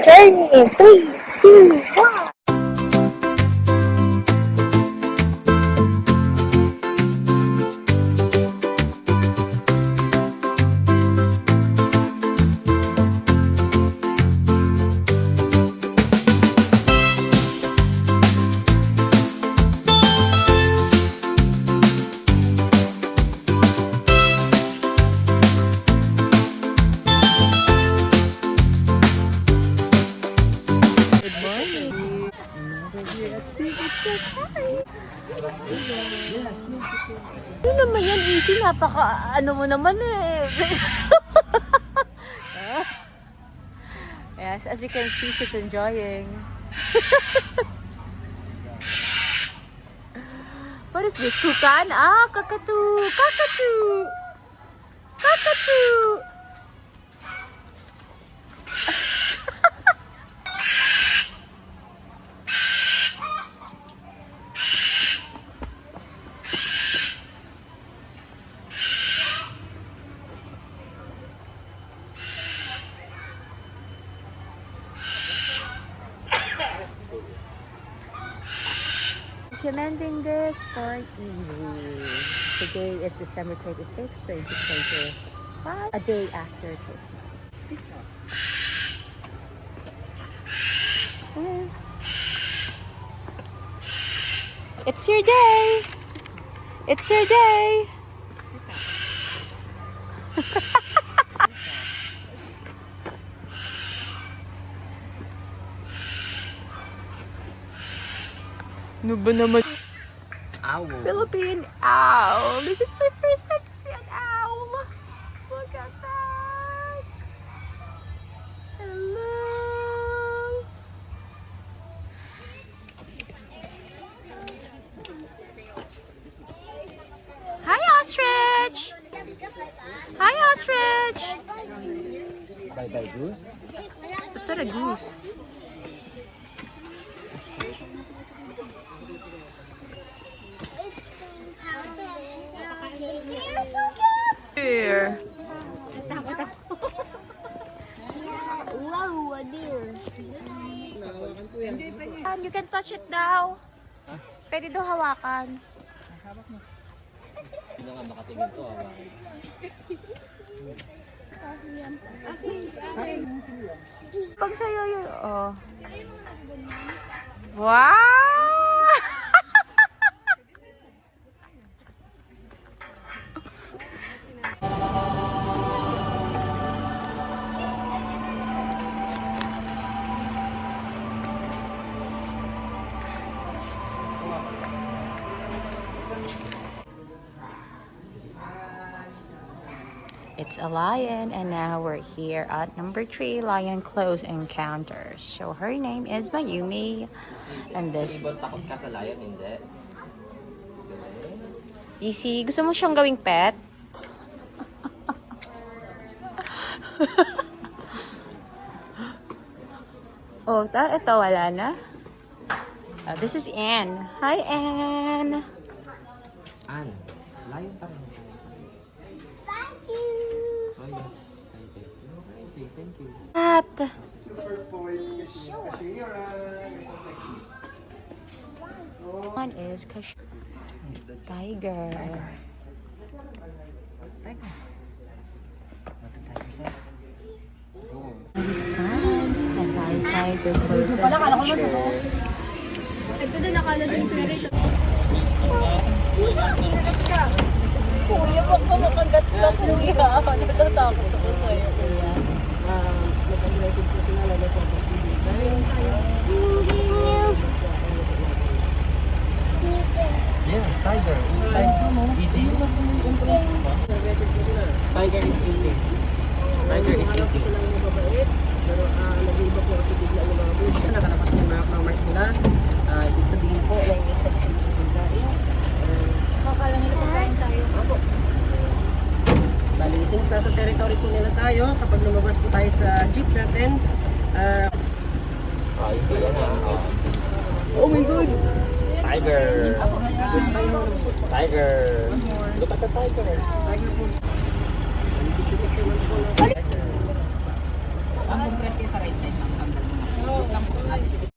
journey in 3, 2, 1. Zoobic Safari. Ano naman yan, Yzzy? Napaka, ano mo naman eh. Yes, as you can see, she's enjoying. What is this? Tukan? Ah, kakatu! Kakatu! Kakatu! Recommending this for Yzzy. Today is December 26, 2025, a day after Christmas. It's your day! It's your day! Ano ba naman? Owl. Philippine owl. This is my first time to see an owl. Look at that. Hello. Hi, ostrich. Hi, ostrich. Bye-bye, goose. What's that, a goose? Here. Wow, a deer. And you can touch it daw. Pwede daw hawakan. Hindi na nga makatingin to. Pag sa'yo yun, oh. Wow! It's a lion, and now we're here at number 3, Lion Close Encounters. So her name is Mayumi, and this. Takot ka sa lion, hindi? Yzzy, gusto mo siyang gawing pet? Oh, ito wala na. Oh, this is Anne. Hi, Anne. An, lion pa rin. Thank you. Say thank you. At one is tiger. It's time. Safari tiger close adventure. Ito din nakala din pero ito. Kuya, baka makagat ka, kuya. Natatakot ako sa'yo, kuya. Mas aggressive po sila lalo po. Yes, tiger. Eating? Aggressive po sila. Tiger is eating. Tiger is eating. Silang mababait, pero nag-iiba po kasi bigla yung mga birds na nakalapas po yung mga marks nila. Ibig sabihin po, nainig sa isip-isipin tayo. Kakala nila pagkain tayo. Opo. Bali, since nasa territory po nila tayo, kapag lumabas po tayo sa jeep natin, oh my God! Tiger! Tiger! Look at the tiger! Tiger po. Picture-picture lang po. Ang compress kayo sa right side, sa sandal. Ate,